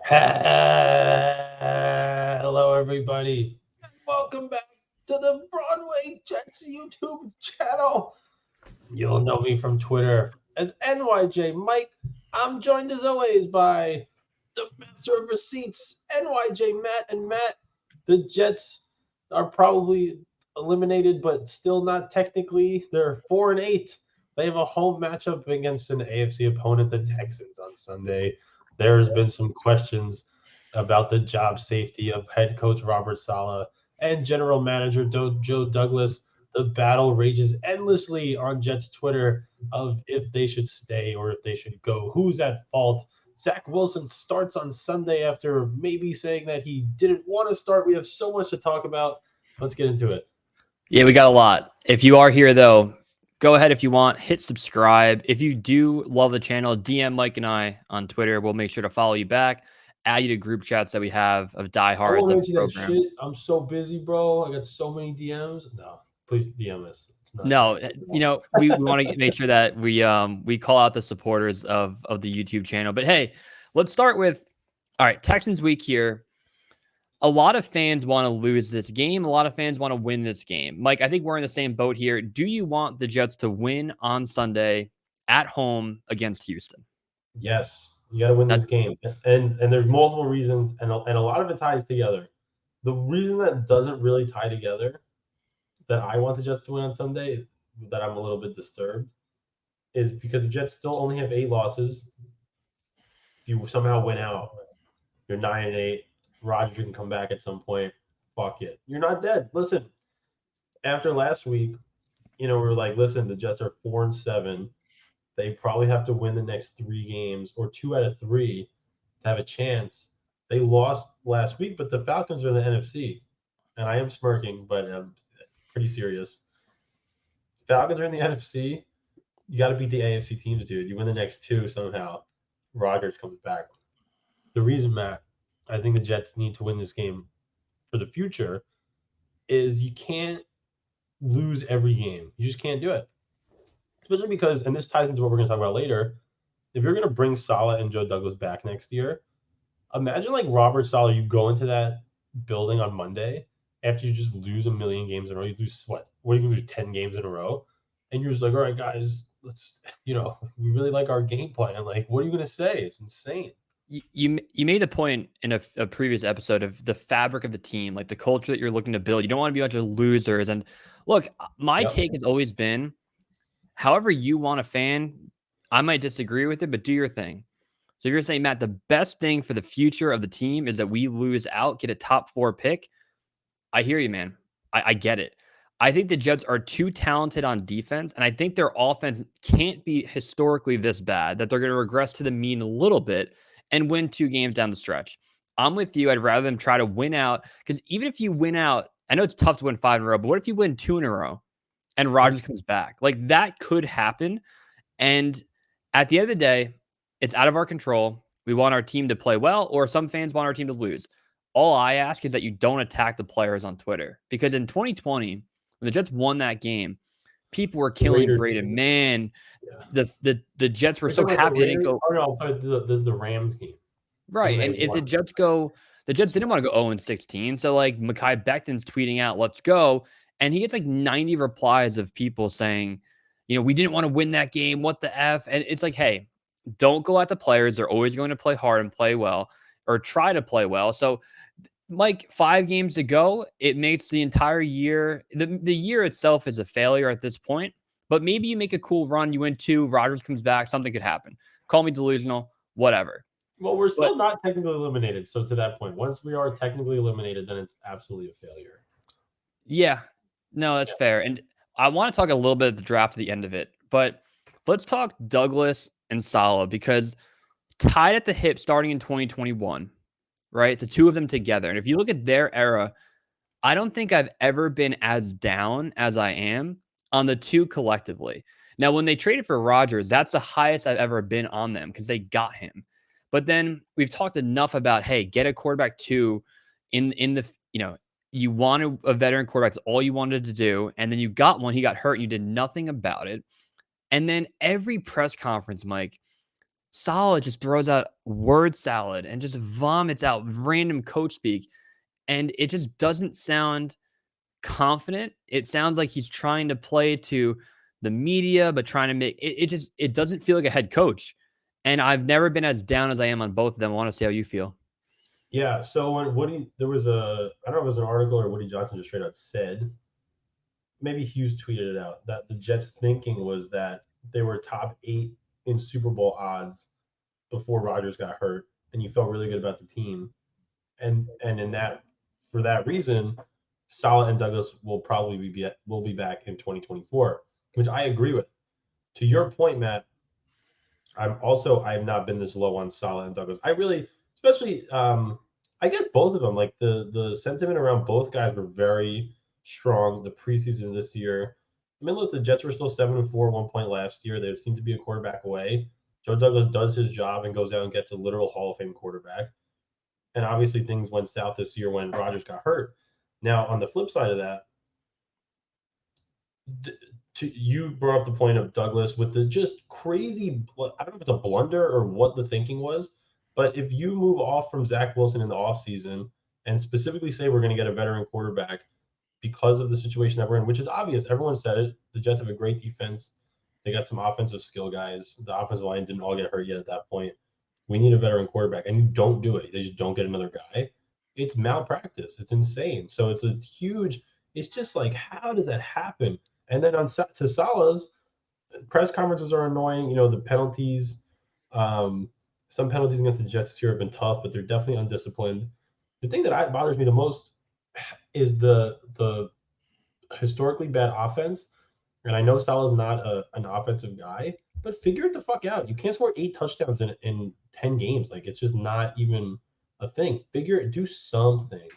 Hello, everybody. And welcome back to the Broadway Jets YouTube channel. You'll know me from Twitter as NYJ Mike. I'm joined as always by the master of receipts, NYJ Matt. And Matt, the Jets are probably eliminated, but still not technically. They're 4-8. They have a home matchup against an AFC opponent, the Texans, on Sunday. There's been some questions about the job safety of head coach Robert Saleh and general manager Joe Douglas. The battle rages endlessly on Jets Twitter of if they should stay or if they should go. Who's at fault? Zach Wilson starts on Sunday after maybe saying that he didn't want to start. We have so much to talk about. Let's get into it. Yeah, we got a lot. If you are here, though, go ahead if you want, hit subscribe. If you do love the channel, DM Mike and I on Twitter. We'll make sure to follow you back, add you to group chats that we have of I diehards won't of the answer that program. shit. I'm so busy, bro. I got so many DMs. No, please DM us. It's not. No, we want to make sure that we call out the supporters of the YouTube channel. But hey, let's start with, all right, Texans week here. A lot of fans want to lose this game. A lot of fans want to win this game. Mike, I think we're in the same boat here. Do you want the Jets to win on Sunday at home against Houston? Yes, you got to win this game, and there's multiple reasons, and a lot of it ties together. The reason that doesn't really tie together, that I want the Jets to win on Sunday, that I'm a little bit disturbed, is because the Jets still only have 8 losses. If you somehow win out, you're 9-8. Rodgers can come back at some point. Fuck it, you're not dead. Listen, after last week, we were like, listen, the Jets are 4-7. They probably have to win the next 3 games or 2 out of 3 to have a chance. They lost last week, but the Falcons are in the NFC. And I am smirking, but I'm pretty serious. Falcons are in the NFC. You got to beat the AFC teams, dude. You win the next 2 somehow. Rodgers comes back. The reason, Matt, I think the Jets need to win this game for the future is you can't lose every game. You just can't do it. Especially because, and this ties into what we're going to talk about later, if you're going to bring Saleh and Joe Douglas back next year, imagine like Robert Saleh, you go into that building on Monday after you just lose a million games in a row. You lose what? What are you going to do? 10 games in a row? And you're just like, all right, guys, let's, we really like our game plan. Like, what are you going to say? It's insane. You made the point in a previous episode of the fabric of the team, like the culture that you're looking to build. You don't want to be a bunch of losers. And look, my take has always been, however you want a fan, I might disagree with it, but do your thing. So if you're saying, Matt, the best thing for the future of the team is that we lose out, get a top 4 pick, I hear you, man. I get it. I think the Jets are too talented on defense, and I think their offense can't be historically this bad that they're going to regress to the mean a little bit and win 2 games down the stretch. I'm with you. I'd rather them try to win out, because even if you win out, I know it's tough to win 5 in a row, but what if you win 2 in a row and Rodgers comes back? Like, that could happen. And at the end of the day, it's out of our control. We want our team to play well, or some fans want our team to lose. All I ask is that you don't attack the players on Twitter, because in 2020, when the Jets won that game, people were killing Braden. Man, the Jets were so happy they didn't go. Oh no, sorry, this is the Rams game. Right, and if the Jets didn't want to go 0-16. So like Mekhi Becton's tweeting out, "Let's go," and he gets like 90 replies of people saying, we didn't want to win that game. What the F? And it's like, hey, don't go at the players. They're always going to play hard and play well, or try to play well. So, Mike, 5 games to go. It makes the entire year, the year itself is a failure at this point. But maybe you make a cool run. You win 2. Rodgers comes back. Something could happen. Call me delusional. Whatever. Well, we're still not technically eliminated. So to that point, once we are technically eliminated, then it's absolutely a failure. Yeah. No, that's fair. And I want to talk a little bit of the draft at the end of it. But let's talk Douglas and Saleh, because tied at the hip starting in 2021, right? The 2 of them together. And if you look at their era, I don't think I've ever been as down as I am on the 2 collectively. Now, when they traded for Rodgers, that's the highest I've ever been on them because they got him. But then we've talked enough about, hey, get a quarterback 2 in the, you wanted a veteran quarterback. That's all you wanted to do. And then you got one. He got hurt and you did nothing about it. And then every press conference, Mike, Saleh just throws out word salad and just vomits out random coach speak, and it just doesn't sound confident. It sounds like he's trying to play to the media, but trying to make it doesn't feel like a head coach. And I've never been as down as I am on both of them. I want to see how you feel. Yeah. So when Woody, there was I don't know if it was an article or Woody Johnson just straight out said, maybe Hughes tweeted it out, that the Jets' thinking was that they were top 8 in Super Bowl odds before Rodgers got hurt, and you felt really good about the team. And in that, for that reason, Salah and Douglas will be back in 2024, which I agree with. To your point, Matt, I have not been this low on Salah and Douglas. I really, especially I guess both of them, like the sentiment around both guys were very strong the preseason this year. I mean, look, the Jets were still 7-4 one point last year. They seemed to be a quarterback away. Joe Douglas does his job and goes out and gets a literal Hall of Fame quarterback. And obviously things went south this year when Rodgers got hurt. Now, on the flip side of that, you brought up the point of Douglas with the just crazy. I don't know if it's a blunder or what the thinking was, but if you move off from Zach Wilson in the offseason and specifically say we're going to get a veteran quarterback because of the situation that we're in, which is obvious, everyone said it. The Jets have a great defense. They got some offensive skill guys. The offensive line didn't all get hurt yet at that point. We need a veteran quarterback, and you don't do it. They just don't get another guy. It's malpractice. It's insane. So it's a huge. It's just like, how does that happen? And then on to Salah's press conferences are annoying. You know, the penalties. Um, some penalties against the Jets this year have been tough, but they're definitely undisciplined. The thing that bothers me the most is the historically bad offense. And I know Salah's not an offensive guy, but figure it the fuck out. You can't score 8 touchdowns in 10 games. Like, it's just not even a thing. Figure it, do something.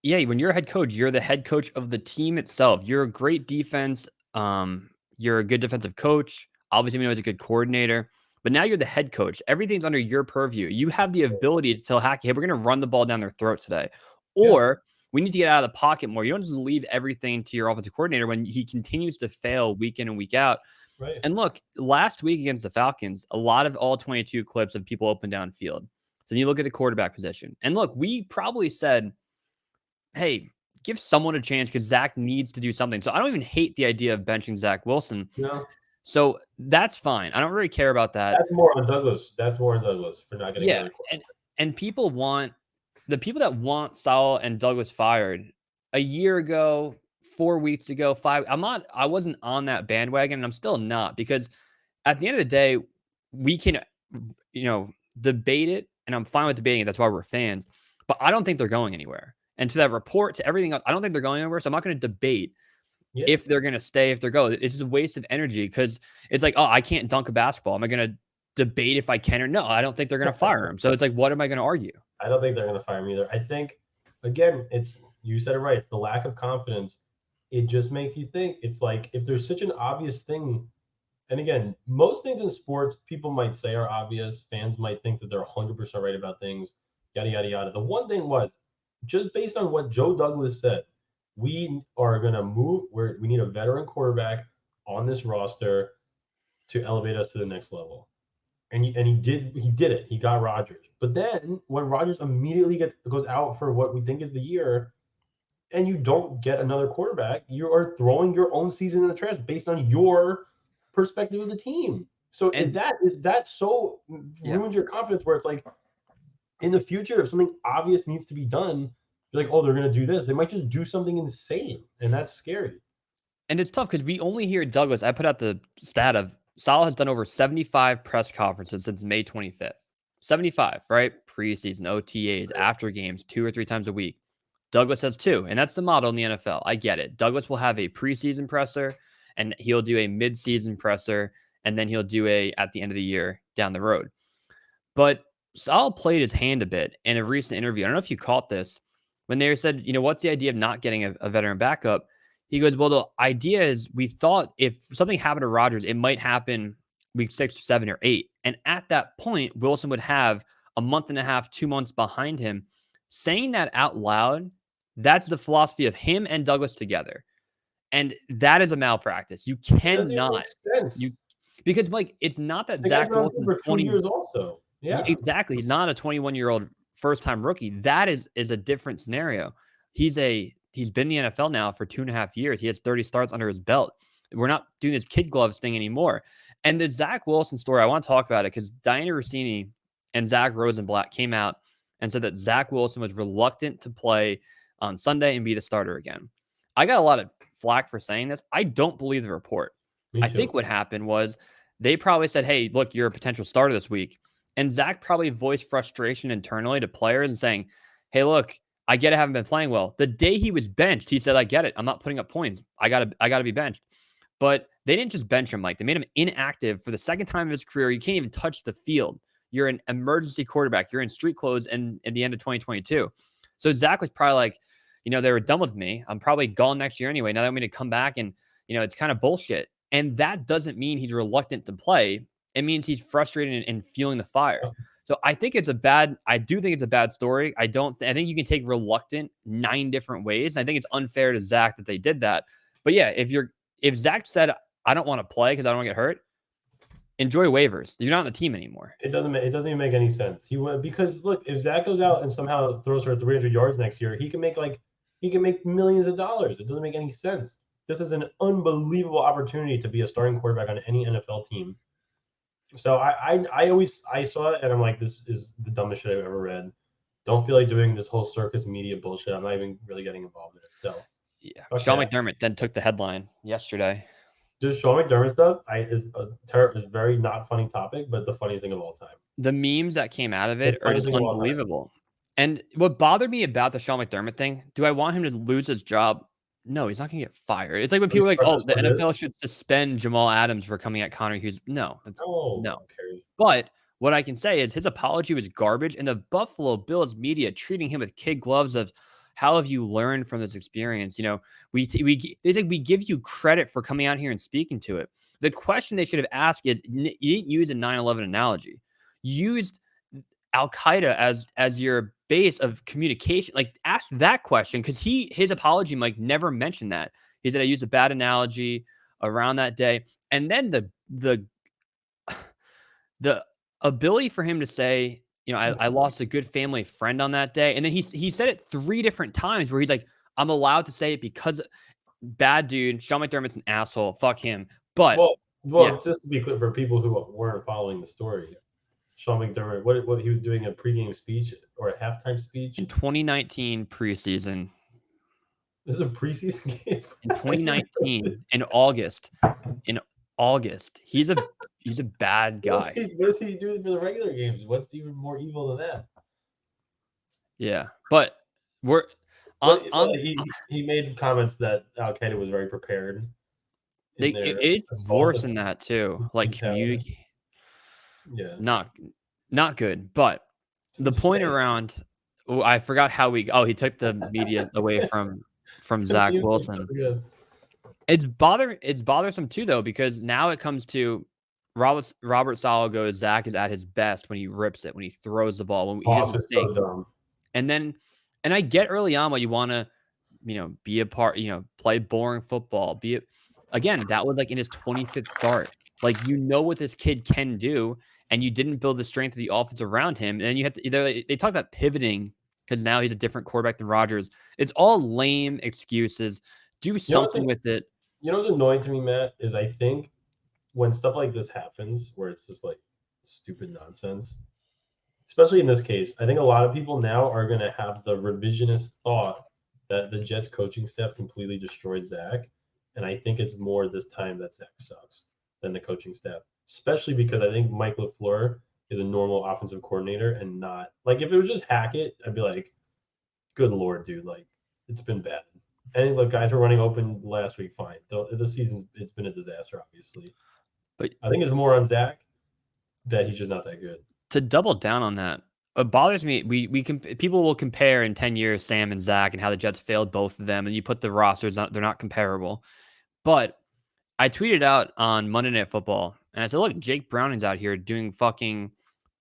Yeah, when you're a head coach, you're the head coach of the team itself. You're a great defense. You're a good defensive coach. Obviously, we know he's a good coordinator, but now you're the head coach. Everything's under your purview. You have the ability to tell Hackett, hey, we're going to run the ball down their throat today. Yeah, Or we need to get out of the pocket more. You don't just leave everything to your offensive coordinator when he continues to fail week in and week out. right. And look, last week against the Falcons, a lot of all 22 clips of people open downfield. So you look at the quarterback position. And look, we probably said, hey, give someone a chance because Zach needs to do something. So I don't even hate the idea of benching Zach Wilson. No, So that's fine. I don't really care about that. that's more on Douglas. That's more on Douglas for not getting Yeah, another quarterback. and people want the people that want Salah and Douglas fired a year ago, 4 weeks ago, 5. I wasn't on that bandwagon, and I'm still not because at the end of the day, we can, debate it, and I'm fine with debating it. That's why we're fans. But I don't think they're going anywhere. And to that report, to everything else, I don't think they're going anywhere. So I'm not going to debate Yeah, if they're going to stay, if they're going. It's just a waste of energy because it's like, oh, I can't dunk a basketball. Am I going to debate if I can or no? I don't think they're going to fire him. So it's like, what am I going to argue? I don't think they're going to fire him either. I think, again, you said it right. It's the lack of confidence. It just makes you think. It's like if there's such an obvious thing. And again, most things in sports, people might say are obvious. Fans might think that they're 100% right about things, yada, yada, yada. The one thing was, just based on what Joe Douglas said, we are going to move where we need a veteran quarterback on this roster to elevate us to the next level. And he did it. He got Rodgers. But then when Rodgers immediately goes out for what we think is the year, and you don't get another quarterback, you are throwing your own season in the trash based on your perspective of the team. So if And that so yeah. ruins your confidence where it's like in the future, if something obvious needs to be done, you're like, oh, they're gonna do this. They might just do something insane, and that's scary. And it's tough because we only hear Douglas. I put out the stat of Salah has done over 75 press conferences since May 25th. 75, right? Preseason, OTAs, after games, 2 or 3 times a week. Douglas has 2, and that's the model in the NFL. I get it. Douglas will have a preseason presser, and he'll do a midseason presser, and then he'll do a at the end of the year down the road. But Salah played his hand a bit in a recent interview. I don't know if you caught this when they said, what's the idea of not getting a veteran backup? He goes, well, the idea is we thought if something happened to Rodgers, it might happen week 6, 7, or 8. And at that point, Wilson would have a month and a half, 2 months behind him. Saying that out loud, that's the philosophy of him and Douglas together. And that is a malpractice. You It doesn't even cannot, make sense. you Because like it's not that The guy's Zach been on the team Wilson is for 2 years also. Yeah. exactly. He's not a 21-year-old first-time rookie. That is a different scenario. He's been in the NFL now for 2.5 years. He has 30 starts under his belt. We're not doing this kid gloves thing anymore. And the Zach Wilson story, I want to talk about it because Diana Rossini and Zach Rosenblatt came out and said that Zach Wilson was reluctant to play on Sunday and be the starter again. I got a lot of flack for saying this. I don't believe the report. Me I too. think what happened was they probably said, hey, look, you're a potential starter this week. And Zach probably voiced frustration internally to players and saying, hey, look, I get it, I haven't been playing well. The day he was benched, he said, I get it. I'm not putting up points. I gotta be benched. But they didn't just bench him, Mike. They made him inactive for the second time of his career. You can't even touch the field. You're an emergency quarterback. You're in street clothes and at the end of 2022. So Zach was probably like, they were done with me. I'm probably gone next year anyway. Now they want me to come back and, it's kind of bullshit. And that doesn't mean he's reluctant to play. It means he's frustrated and feeling the fire. So I do think it's a bad story. I think you can take reluctant 9 different ways. And I think it's unfair to Zach that they did that. But yeah, if Zach said, I don't want to play because I don't want to get hurt, enjoy waivers. You're not on the team anymore. It doesn't even make any sense. Because look, if Zach goes out and somehow throws for 300 yards next year, he can make millions of dollars. It doesn't make any sense. This is an unbelievable opportunity to be a starting quarterback on any NFL team. So I saw it and I'm like, this is the dumbest shit I've ever read. Don't feel like doing this whole circus media bullshit. I'm not even really getting involved in it. So yeah, okay. Sean McDermott then took the headline yesterday. Just Sean McDermott stuff is a very not funny topic, but the funniest thing of all time. The memes that came out of it are just unbelievable. And what bothered me about the Sean McDermott thing, do I want him to lose his job? No, he's not going to get fired. It's like when people are like, oh, the NFL should suspend Jamal Adams for coming at Connor Hughes. No. But what I can say is his apology was garbage, and the Buffalo Bills media treating him with kid gloves of how have you learned from this experience? They say we give you credit for coming out here and speaking to it. The question they should have asked is, you didn't use a 9/11 analogy. You used Al-Qaeda as your base of communication. Like, ask that question because his apology, Mike, never mentioned that. He said I used a bad analogy around that day, and then the ability for him to say, I lost a good family friend on that day, and then he said it 3 different times where he's like, I'm allowed to say it because bad dude, Sean McDermott's an asshole, fuck him. But yeah. Just to be clear for people who weren't following the story. Sean McDermott, what he was doing a pregame speech or a halftime speech in 2019 preseason. This is a preseason game. In 2019, in August. He's a bad guy. What is he doing for the regular games? What's even more evil than that? Yeah, but he made comments that Al-Qaeda was very prepared. It's worse than that too. Like communicate. Yeah. Not good. But the point around, I forgot how he took the media away from Zach Wilson. It's bothersome too though, because now it comes to Robert Saleh goes, Zach is at his best when he rips it, when he throws the ball, when he doesn't think. So dumb. And I get early on what you want to, be a part, play boring football. Again, that was like in his 25th start. Like, what this kid can do, and you didn't build the strength of the offense around him. And you have to they talk about pivoting because now he's a different quarterback than Rodgers. It's all lame excuses. Do something with it. What's annoying to me, Matt, is I think when stuff like this happens, where it's just like stupid nonsense, especially in this case, I think a lot of people now are going to have the revisionist thought that the Jets coaching staff completely destroyed Zach. And I think it's more this time that Zach sucks than the coaching staff, especially because I think Mike LaFleur is a normal offensive coordinator and not like if it was just Hackett, I'd be like, good Lord, dude, like it's been bad. And look, guys were running open last week, fine. The season, it's been a disaster, obviously. But I think it's more on Zach that he's just not that good. To double down on that, it bothers me. People will compare in 10 years Sam and Zach and how the Jets failed both of them, and you put the rosters, they're not comparable. But I tweeted out on Monday Night Football, and I said, look, Jake Browning's out here doing fucking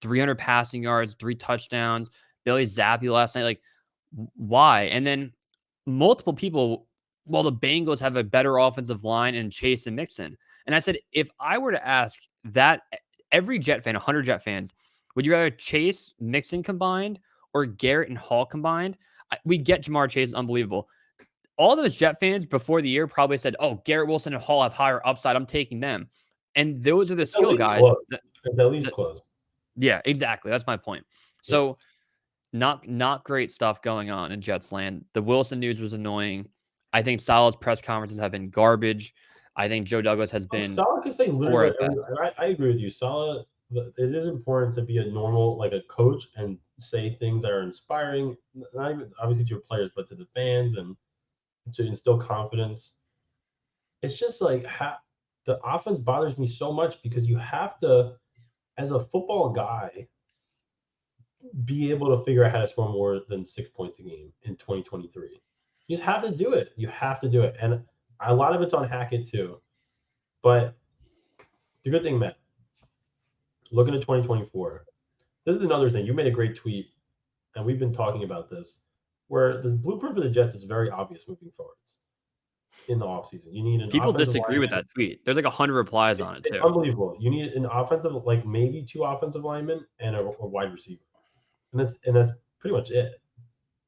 300 passing yards, 3 touchdowns, Bailey Zappi last night. Like, why? And then multiple people, well, the Bengals have a better offensive line and Chase and Mixon. And I said, if I were to ask that every Jet fan, 100 Jet fans, would you rather Chase, Mixon combined or Garrett and Hall combined? We get Jamar Chase is unbelievable. All those Jet fans before the year probably said, oh, Garrett Wilson and Hall have higher upside. I'm taking them. And those are the skill guys. At least close. Yeah, exactly. That's my point. So not great stuff going on in Jets land. The Wilson news was annoying. I think Salah's press conferences have been garbage. I think Joe Douglas has been Salah can say poor literally, at best. and I agree with you. Salah, it is important to be a normal, like a coach, and say things that are inspiring, not even obviously to your players, but to the fans, and to instill confidence. It's just like the offense bothers me so much because you have to, as a football guy, be able to figure out how to score more than 6 points a game in 2023. You just have to do it. You have to do it, and a lot of it's on Hackett too. But the good thing, Matt, looking at 2024, this is another thing. You made a great tweet, and we've been talking about this, where the blueprint for the Jets is very obvious moving forwards in the offseason. You need an People offensive disagree with that tweet. There's like 100 replies on it too. It's unbelievable. You need an offensive, like maybe 2 offensive linemen and a wide receiver, and that's pretty much it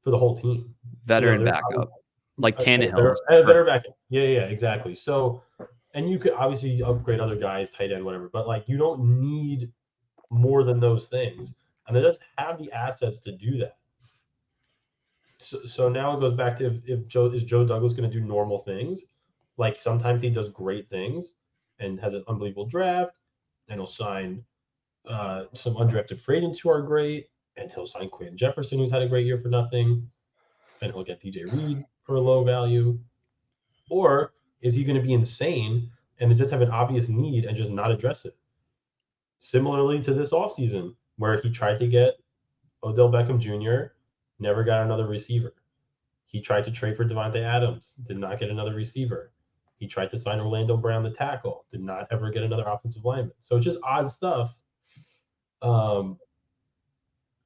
for the whole team. Veteran backup, like Tannehill. Better backup. Yeah, exactly. So, and you could obviously upgrade other guys, tight end, whatever, but like you don't need more than those things, and they just have the assets to do that. So now it goes back to if Joe Douglas going to do normal things? Like sometimes he does great things and has an unbelievable draft, and he'll sign some undrafted free agents who are great, and he'll sign Quinn Jefferson, who's had a great year for nothing, and he'll get DJ Reed for a low value. Or is he going to be insane and they just have an obvious need and just not address it? Similarly to this offseason, where he tried to get Odell Beckham Jr., never got another receiver. He tried to trade for Devontae Adams, did not get another receiver. He tried to sign Orlando Brown, the tackle, did not ever get another offensive lineman. So it's just odd stuff.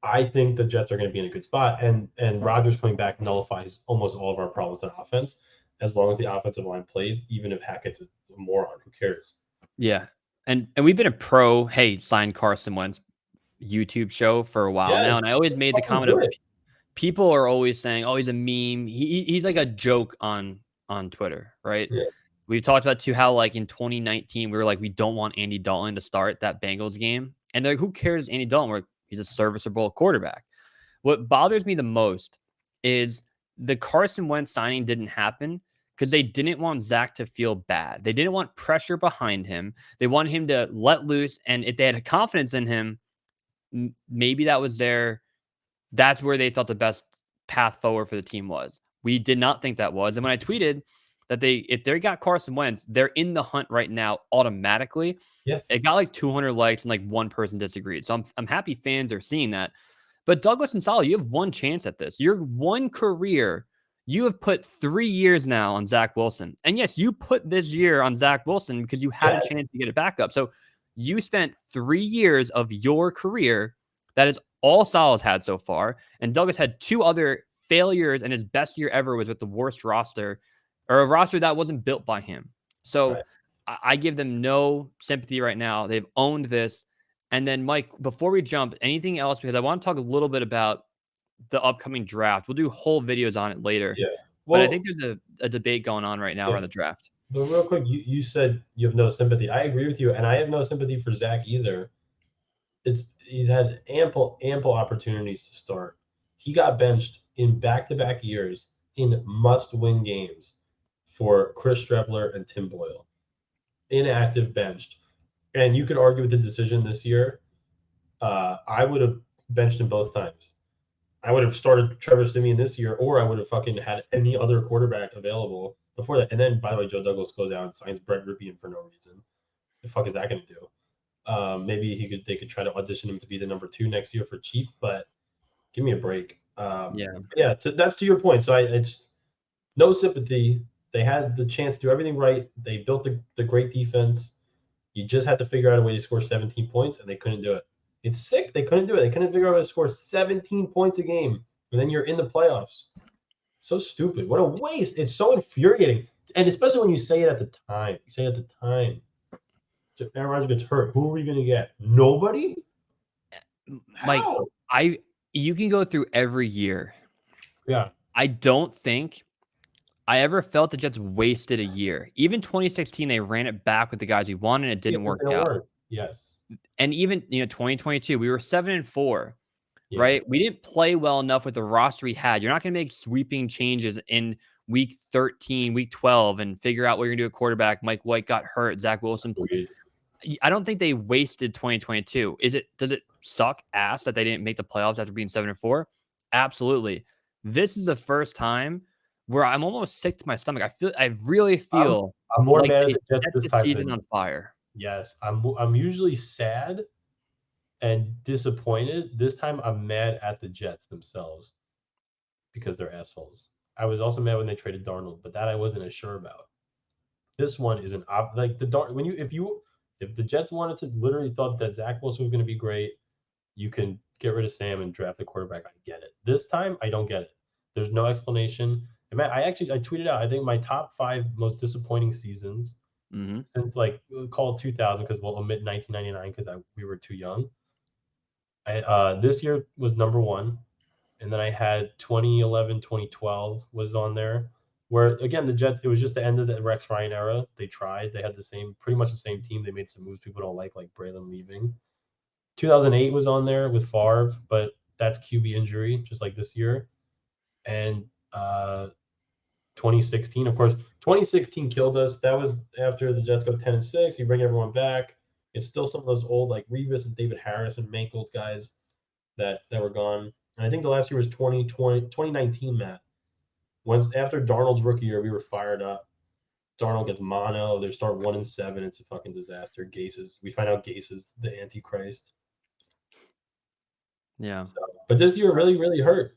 I think the Jets are going to be in a good spot, and Rodgers coming back nullifies almost all of our problems on offense, as long as the offensive line plays. Even if Hackett's a moron, who cares? Yeah, and we've been a pro, hey, sign Carson Wentz YouTube show for a while now, and I always made the comment of people are always saying, oh, he's a meme. He's like a joke on Twitter, right? Yeah. We've talked about too how like in 2019 we were like we don't want Andy Dalton to start that Bengals game, and they're like, who cares Andy Dalton? We're like, he's a serviceable quarterback. What bothers me the most is the Carson Wentz signing didn't happen because they didn't want Zach to feel bad. They didn't want pressure behind him. They wanted him to let loose, and if they had confidence in him, maybe that's where they thought the best path forward for the team was. We did not think that was. And when I tweeted that if they got Carson Wentz, they're in the hunt right now automatically. Yeah. It got like 200 likes and like one person disagreed. So I'm happy fans are seeing that. But Douglas and Saleh, you have one chance at this. Your one career, you have put 3 years now on Zach Wilson. And yes, you put this year on Zach Wilson because you had a chance to get it back up. So you spent 3 years of your career. That is all Saleh's had so far. And Douglas had 2 other failures, and his best year ever was with the worst roster, or a roster that wasn't built by him. So I give them no sympathy right now. They've owned this. And then, Mike, before we jump, anything else? Because I want to talk a little bit about the upcoming draft. We'll do whole videos on it later. Yeah. Well, but I think there's a debate going on right now around the draft. But real quick, you said you have no sympathy. I agree with you, and I have no sympathy for Zach either. He's had ample opportunities to start. He got benched in back-to-back years in must-win games for Chris Streveler and Tim Boyle. Inactive, benched. And you could argue with the decision this year. I would have benched him both times. I would have started Trevor Siemian this year, or I would have fucking had any other quarterback available before that. And then, by the way, Joe Douglas goes out and signs Brett Ripien for no reason. The fuck is that going to do? Maybe they could try to audition him to be the number 2 next year for cheap, but give me a break. That's to your point. So it's no sympathy. They had the chance to do everything right. They built the great defense. You just had to figure out a way to score 17 points, and they couldn't do it. It's sick. They couldn't do it. They couldn't figure out how to score 17 points a game, and then you're in the playoffs. So stupid. What a waste. It's so infuriating. And especially when you say it at the time. Aaron Rodgers gets hurt. Who are we going to get? Nobody? Mike, How? you can go through every year. Yeah. I don't think I ever felt the Jets wasted a year. Even 2016, they ran it back with the guys we wanted, and it didn't work out. Yes. And even 2022, we were 7-4, Yeah. right? We didn't play well enough with the roster we had. You're not going to make sweeping changes in week 13, week 12, and figure out what you're going to do at quarterback. Mike White got hurt. Zach Wilson. I don't think they wasted 2022. Does it suck ass that they didn't make the playoffs after being 7-4? Absolutely. This is the first time where I'm almost sick to my stomach. I really feel I'm more like mad they at the Jets set this the time season than on fire. yes. I'm usually sad and disappointed. This time I'm mad at the Jets themselves because they're assholes. I was also mad when they traded Darnold, but that I wasn't as sure about. This one is like the Dar when if the Jets wanted to literally thought that Zach Wilson was going to be great, you can get rid of Sam and draft the quarterback. I get it. This time I don't get it. There's no explanation. And Matt, I tweeted out. I think my top 5 most disappointing seasons since like call it 2000 because we'll omit 1999 because we were too young. This year was number 1, and then I had 2011, 2012 was on there. Where again the Jets, it was just the end of the Rex Ryan era. They tried. They had pretty much the same team. They made some moves people don't like Braylon leaving. 2008 was on there with Favre, but that's QB injury, just like this year. And 2016, of course, 2016 killed us. That was after the Jets go 10-6. You bring everyone back. It's still some of those old like Revis and David Harris and Mangold guys that were gone. And I think the last year was 2019, Matt. Once after Darnold's rookie year, we were fired up. Darnold gets mono. They start 1-7. It's a fucking disaster. We find out Gase is the Antichrist. Yeah. But this year really, really hurt.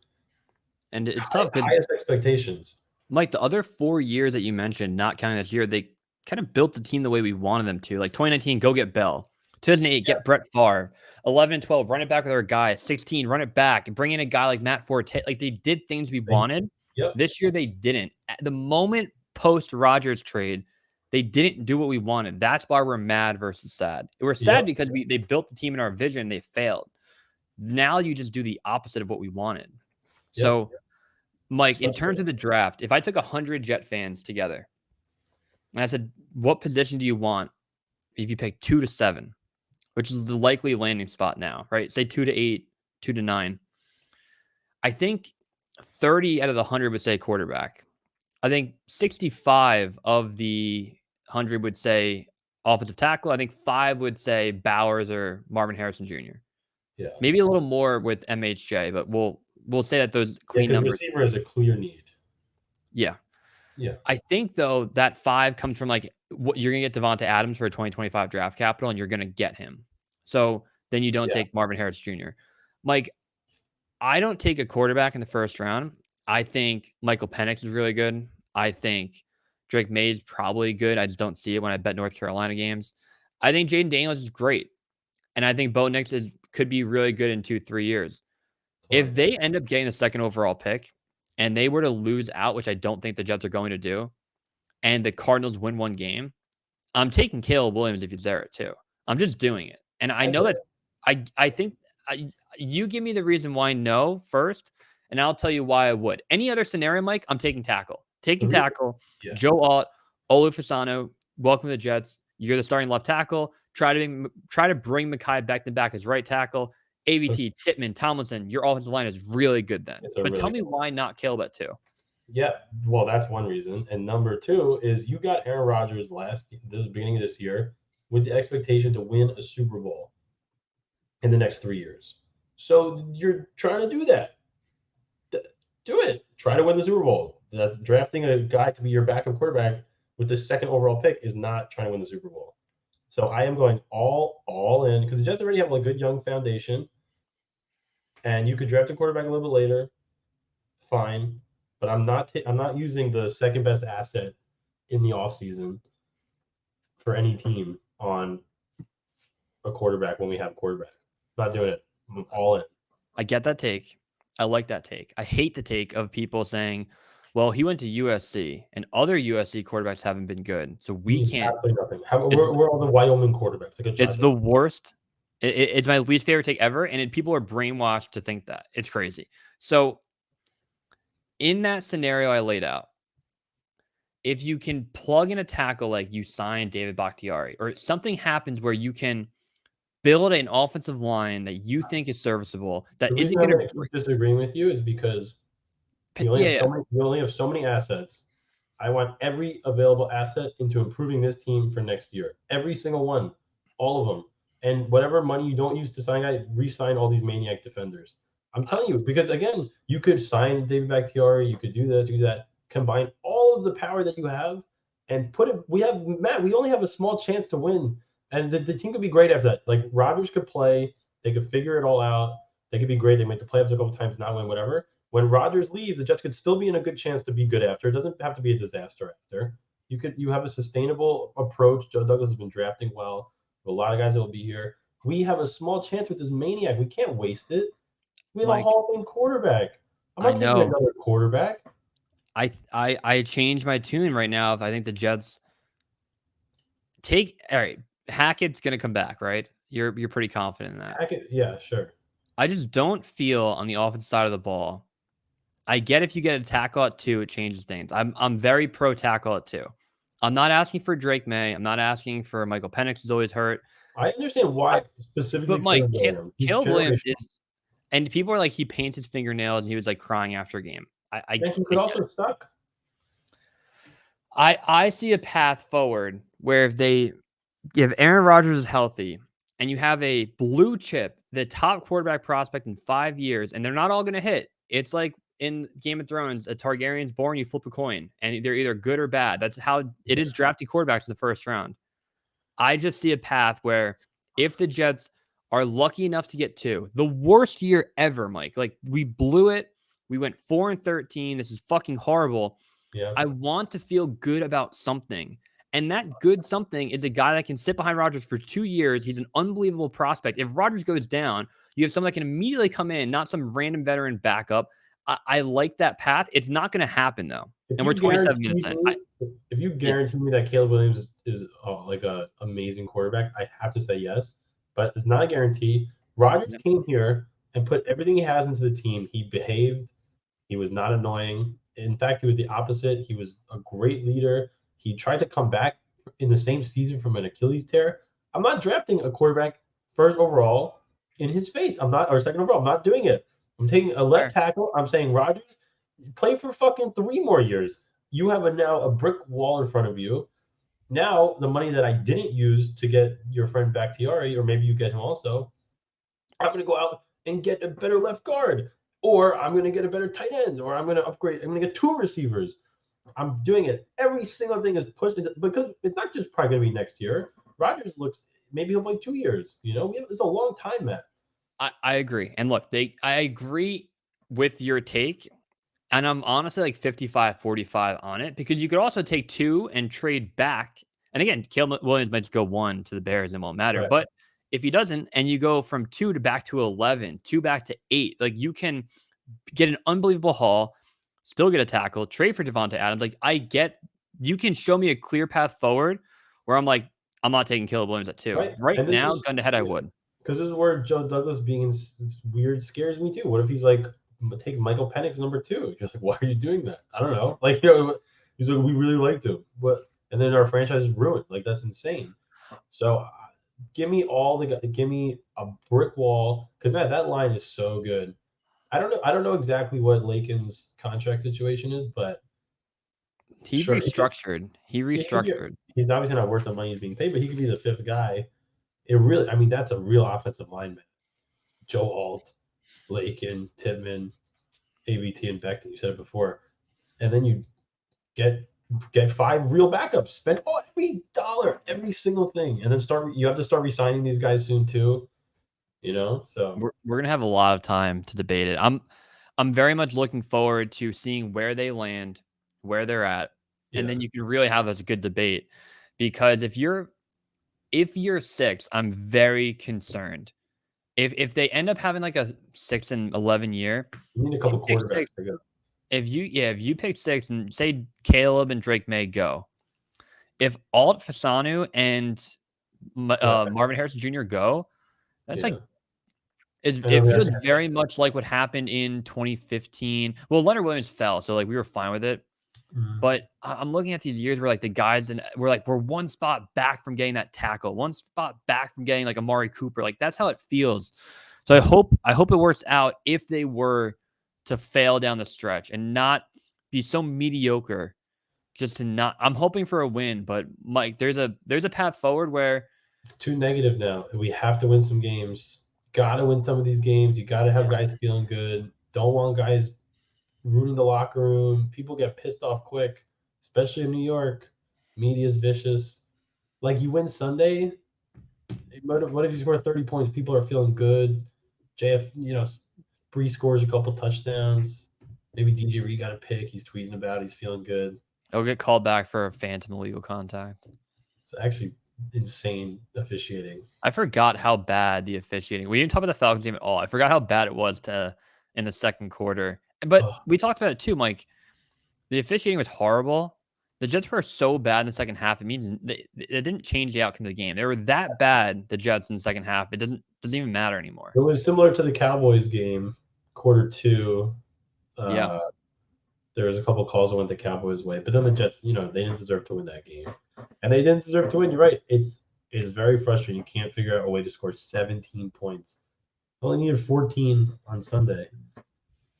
And it's tough because highest expectations. Mike, the other 4 years that you mentioned, not counting this year, they kind of built the team the way we wanted them to. Like 2019, go get Bell. 2008, get Brett Favre. 11 and 12, run it back with our guys. 16, run it back and bring in a guy like Matt Forte. Like they did things we wanted. Yep. This year they didn't. At the moment post Rodgers trade, they didn't do what we wanted. That's why we're mad versus sad. We're sad because they built the team in our vision. They failed. Now you just do the opposite of what we wanted. So, Mike, in terms of the draft, if I took 100 Jet fans together and I said, what position do you want if you pick 2 to 7, which is the likely landing spot now, right? Say 2 to 8, 2 to 9. I think 30 out of the 100 would say quarterback. I think 65 of the 100 would say offensive tackle. I think 5 would say Bowers or Marvin Harrison Jr. Yeah. Maybe a little more with MHJ, but we'll say that those clean numbers. Receiver is a clear need. Yeah. Yeah. I think though that 5 comes from like what you're gonna get Devonta Adams for a 2025 draft capital, and you're gonna get him. So then you don't take Marvin Harris Jr. Mike, I don't take a quarterback in the first round. I think Michael Penix is really good. I think Drake May is probably good. I just don't see it when I bet North Carolina games. I think Jaden Daniels is great. And I think Bo Nix could be really good in 2-3 years. If they end up getting the second overall pick and they were to lose out, which I don't think the Jets are going to do, and the Cardinals win 1 game, I'm taking Caleb Williams if he's there at 2. I'm just doing it. And I know that I think you give me the reason why no first, and I'll tell you why I would. Any other scenario, Mike, I'm taking tackle. Tackle. Yeah. Joe Alt, Olu Fasano, welcome to the Jets. You're the starting left tackle. Try to bring Mekhi Becton back as right tackle. AVT, Tittman, Tomlinson, your offensive line is really good then. But tell me why not Caleb at 2? Yeah, well, that's one reason. And number 2 is you got Aaron Rodgers the beginning of this year with the expectation to win a Super Bowl in the next 3 years. So you're trying to do that. Do it. Try to win the Super Bowl. That's drafting a guy to be your backup quarterback with the second overall pick is not trying to win the Super Bowl. So I am going all in because the Jets already have a good young foundation. And you could draft a quarterback a little bit later. Fine. But I'm not using the second best asset in the offseason for any team on a quarterback when we have a quarterback. Not doing it. I'm all in. I get that take. I like that take. I hate the take of people saying, Well, he went to USC, and other USC quarterbacks haven't been good, so we Means can't. absolutely nothing. It's, We're all the Wyoming quarterbacks. Like it's the worst. It's my least favorite take ever, and people are brainwashed to think that. It's crazy. So, in that scenario I laid out, if you can plug in a tackle like you sign David Bakhtiari, or something happens where you can build an offensive line that you think is serviceable, that the isn't reason I'm going going to keep disagreeing with you is because to. Yeah, yeah. we only have so many assets. I want every available asset into improving this team for next year. Every single one, all of them. And whatever money you don't use to sign guys, re-sign all these maniac defenders. I'm telling you, because again, you could sign David Bakhtiari, you could do this, you could do that, combine all of the power that you have and put it. We have Matt, we only have a small chance to win. And the team could be great after that. Like Rodgers could play, they could figure it all out. They could be great. They make the playoffs a couple times, not win, whatever. When Rodgers leaves, the Jets could still be in a good chance to be good after. It doesn't have to be a disaster after. You have a sustainable approach. Joe Douglas has been drafting well. A lot of guys that will be here. We have a small chance with this maniac. We can't waste it. We have a Mike, Hall of Fame quarterback. I'm I not taking know. another quarterback. I changed my tune right now. If I think the Jets take all right, Hackett's gonna come back, right? You're pretty confident in that. Yeah, sure. I just don't feel on the offensive side of the ball. I get if you get a tackle at 2, it changes things. I'm very pro tackle at 2. I'm not asking for Drake May. I'm not asking for Michael Penix is always hurt. I understand why specifically But Mike, Caleb Williams. He's Caleb Williams generational. is, and people are like he paints his fingernails and he was like crying after a game. I And he I could get it. also suck. I see a path forward where if Aaron Rodgers is healthy and you have a blue chip, the top quarterback prospect in 5 years, and they're not all going to hit. It's like in Game of Thrones, a Targaryen's born, you flip a coin, and they're either good or bad. That's how it is drafting quarterbacks in the first round. I just see a path where if the Jets are lucky enough to get 2, the worst year ever, Mike, like we blew it. We went 4-13. This is fucking horrible. Yeah. I want to feel good about something. And that good something is a guy that can sit behind Rodgers for 2 years. He's an unbelievable prospect. If Rodgers goes down, you have someone that can immediately come in, not some random veteran backup. I like that path. It's not going to happen, though. And we're 27 minutes in. If you guarantee me that Caleb Williams is like a amazing quarterback, I have to say yes. But it's not a guarantee. Rodgers came here and put everything he has into the team. He behaved. He was not annoying. In fact, he was the opposite. He was a great leader. He tried to come back in the same season from an Achilles tear. I'm not drafting a quarterback first overall in his face. I'm not, or second overall. I'm not doing it. I'm taking a left tackle. I'm saying Rodgers, play for fucking 3 more years. You have now a brick wall in front of you. Now the money that I didn't use to get your friend Bakhtiari, or maybe you get him also, I'm going to go out and get a better left guard, or I'm going to get a better tight end, or I'm going to upgrade. I'm going to get 2 receivers. I'm doing it. Every single thing is pushed into, because it's not just probably going to be next year. Rodgers looks, maybe he'll play 2 years. It's a long time, Matt. I agree. And look, I agree with your take. And I'm honestly like 55-45 on it because you could also take 2 and trade back. And again, Caleb Williams might just go 1 to the Bears and it won't matter. Right. But if he doesn't, and you go from 2 to back to 11, 2 back to 8, like you can get an unbelievable haul, still get a tackle, trade for Devonta Adams. Like you can show me a clear path forward where I'm like, I'm not taking Caleb Williams at 2. Right now, gun to head, I would. Because this is where Joe Douglas being weird scares me too. What if he's like, takes Michael Penix number 2? You're like, why are you doing that? I don't know. Like, he's like, we really liked him, and then our franchise is ruined. Like, that's insane. So, give me a brick wall, because man, that line is so good. I don't know exactly what Lakin's contract situation is, but he restructured. He's obviously not worth the money he's being paid, but he could be the 5th guy. That's a real offensive lineman. Joe Alt, Lakin, Tippmann, AVT, and Becton. You said it before, and then you get 5 real backups. Spend every dollar, every single thing, and then you have to start resigning these guys soon too. So we're gonna have a lot of time to debate it. I'm very much looking forward to seeing where they land, where they're at, and then you can really have a good debate. Because if you're 6, I'm very concerned. If they end up having like a 6-11 year, you need a couple quarterbacks to go. if you pick 6 and say Caleb and Drake May go, if Alt Fasanu and Marvin Harrison Jr. go, that's Yeah. like it feels very much like what happened in 2015. Well, Leonard Williams fell, so like we were fine with it. But I'm looking at these years where like the guys and we're one spot back from getting that tackle, one spot back from getting like Amari Cooper. Like that's how it feels. So I hope it works out if they were to fail down the stretch and not be so mediocre just to not. I'm hoping for a win, but Mike, there's a path forward where it's too negative now. We have to win some games. Got to win some of these games. You got to have guys feeling good. Don't want guys ruining the locker room. People get pissed off quick, especially in New York. Media's vicious. Like you win Sunday. What if you score 30 points? People are feeling good. JF, Bree scores a couple touchdowns. Maybe DJ Reed got a pick. He's tweeting about it. He's feeling good. it'll get called back for a phantom illegal contact. It's actually insane officiating. I forgot how bad the officiating. We didn't talk about the Falcons game at all. I forgot how bad it was in the second quarter. But we talked about it too, Mike. The officiating was horrible. The Jets were so bad in the second half. It means it didn't change the outcome of the game. They were that bad, the Jets, in the second half. It doesn't even matter anymore. It was similar to the Cowboys game, quarter 2. Yeah. There was a couple calls that went the Cowboys' way, but then the Jets, they didn't deserve to win that game, and they didn't deserve to win. You're right. It's very frustrating. You can't figure out a way to score 17 points. Only needed 14 on Sunday,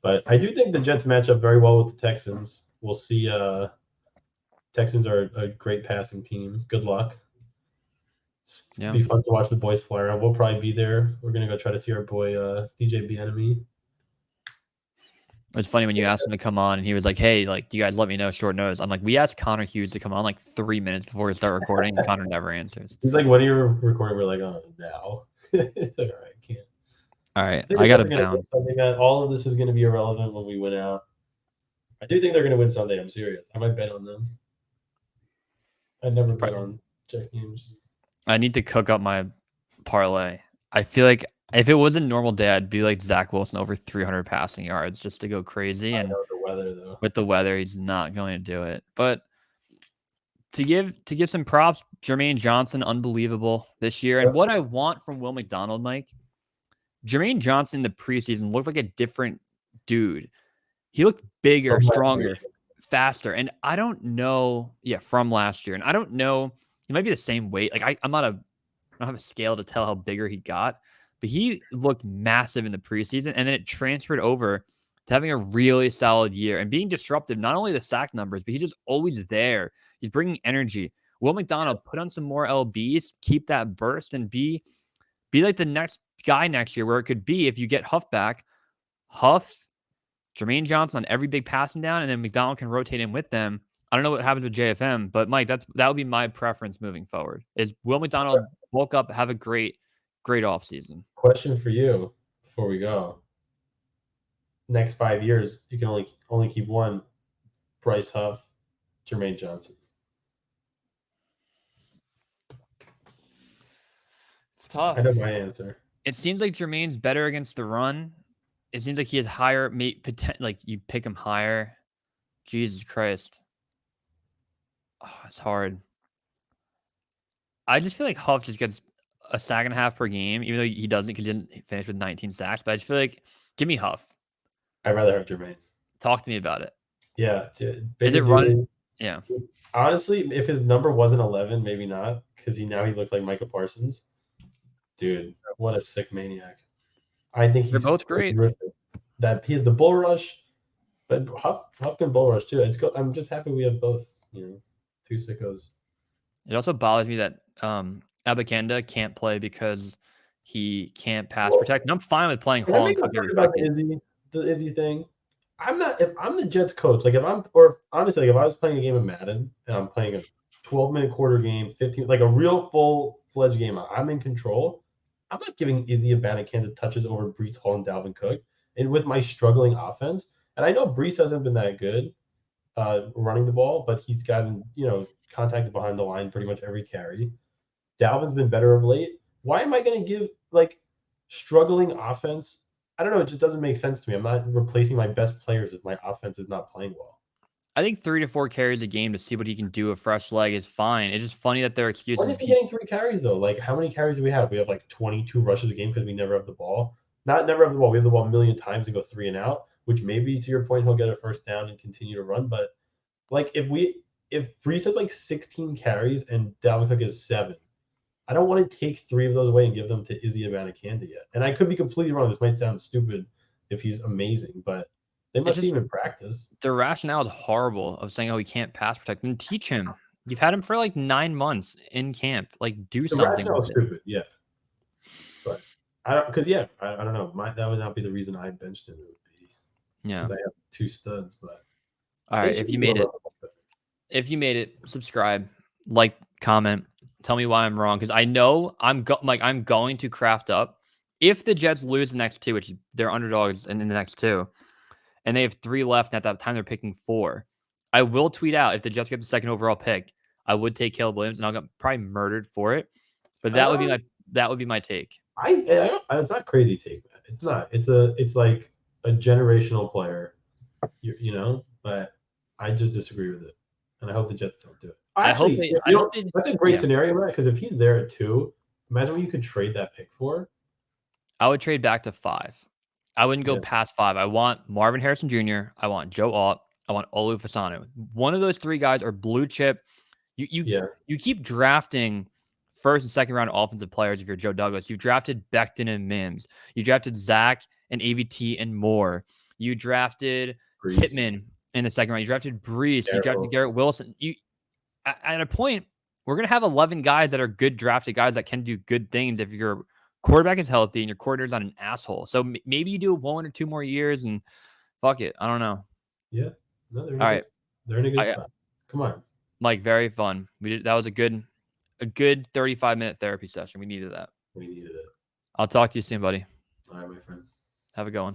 but I do think the Jets match up very well with the Texans. We'll see. Texans are a great passing team. Good luck. It'll be fun to watch the boys fly around. We'll probably be there. We're gonna go try to see our boy DJ Bieniemy. It's funny when you asked him to come on and he was like, "Hey, like, you guys let me know short notice." I'm like, "We asked Connor Hughes to come on like 3 minutes before we start recording, and Connor never answers." He's like, "When are you recording?" We're like, "Oh, now." It's like, all right, can't. All right, I got to bounce. All of this is going to be irrelevant when we win out. I do think they're going to win Sunday. I'm serious. I might bet on them. I never bet on Jet games. I need to cook up my parlay. I feel like if it was a normal day, I'd be like Zach Wilson over 300 passing yards just to go crazy. And the weather, though. With the weather, he's not going to do it. But to give some props, Jermaine Johnson, unbelievable this year. And what I want from Will McDonald, Mike, Jermaine Johnson in the preseason looked like a different dude. He looked bigger, stronger, faster. And I don't know, from last year. And I don't know, he might be the same weight. Like I don't have a scale to tell how bigger he got, but he looked massive in the preseason. And then it transferred over to having a really solid year and being disruptive, not only the sack numbers, but he's just always there. He's bringing energy. Will McDonald put on some more LBs, keep that burst, and be like the next guy next year, where it could be if you get Huff back, Jermaine Johnson on every big passing down, and then McDonald can rotate in with them. I don't know what happens with JFM, but Mike, that would be my preference moving forward. Is Will McDonald woke up, have a great offseason. Question for you before we go. Next 5 years, you can only keep one: Bryce Huff, Jermaine Johnson. It's tough. I know my answer. It seems like Jermaine's better against the run. It seems like he has higher, like you pick him higher. Jesus Christ. Oh, it's hard. I just feel like Huff just gets a sack and a half per game, even though he doesn't, because he didn't finish with 19 sacks. But I just feel like, give me Huff. I'd rather have Jermaine. Talk to me about it. Yeah. Is it run? Yeah. Honestly, if his number wasn't 11, maybe not, because he looks like Micah Parsons. Dude, what a sick maniac. I think he's both great. That he has the bull rush, but Huff can bull rush too. I'm just happy we have both, two sickos. It also bothers me that Abakenda can't play because he can't pass protect. And I'm fine with playing Hall and Cook every about the Izzy thing. If I'm the Jets coach, like if I was playing a game of Madden and I'm playing a 12-minute quarter game, 15, like a real full-fledged game, I'm in control. I'm not giving Izzy Abanikanda touches over Breece Hall and Dalvin Cook. And with my struggling offense, and I know Breece hasn't been that good running the ball, but he's gotten, contacted behind the line pretty much every carry. Dalvin's been better of late. Why am I going to give, struggling offense I don't know. It just doesn't make sense to me. I'm not replacing my best players if my offense is not playing well. I think 3 to 4 carries a game to see what he can do. A fresh leg is fine. It's just funny that their When excuses is he keep. getting 3 carries though? Like, how many carries do we have? We have like 22 rushes a game because we never have the ball. Not never have the ball. We have the ball a million times and go 3 and out, which maybe to your point he'll get a first down and continue to run. But like if Brees has like 16 carries and Dalvin Cook is 7, I don't want to take 3 of those away and give them to Izzy Abanikanda yet. And I could be completely wrong. This might sound stupid if he's amazing, but they It's must see just him in practice. the rationale is horrible of saying, "Oh, he can't pass protect." Then teach him. You've had him for like 9 months in camp. Like, do The something rationale is with it. stupid, yeah. But I don't, cause yeah, I don't know. That would not be the reason I benched him. It would be Yeah. because I have 2 studs, but All they right. should If be you doing made a it, little bit better. subscribe, like, comment, tell me why I'm wrong because I know I'm going to craft up if the Jets lose the next 2, which they're underdogs in the next 2, and they have 3 left. And at that time, they're picking 4. I will tweet out if the Jets get the second overall pick. I would take Caleb Williams, and I'll get probably murdered for it. But that would be my take. It's not crazy take, man. It's not. It's like a generational player, you know. But I just disagree with it, and I hope the Jets don't do it. Actually, I hope they. that's a great Yeah, scenario, man. Because if he's there at 2, imagine what you could trade that pick for. I would trade back to 5. I wouldn't go Yeah, past 5. I want Marvin Harrison Jr. I want Joe Alt. I want Olu Fasano. One of those 3 guys are blue chip. You you yeah, you keep drafting first and second round offensive players if you're Joe Douglas. You drafted Becton and Mims. You drafted Zach and AVT and Moore. You drafted Brees, Titman in the second round. You drafted Brees. You Garrett drafted Wilson. Garrett Wilson. You at a point, we're gonna have 11 guys that are good drafted guys that can do good things if your quarterback is healthy and your coordinator's not an asshole. So maybe you do 1 or 2 more years and fuck it. I don't know. Yeah, no, All right, they're in a good I spot. Come on, Mike, very fun. That was a good 35-minute therapy session. We needed that. we needed it. I'll talk to you soon, buddy. All right, my friend. Have a good one.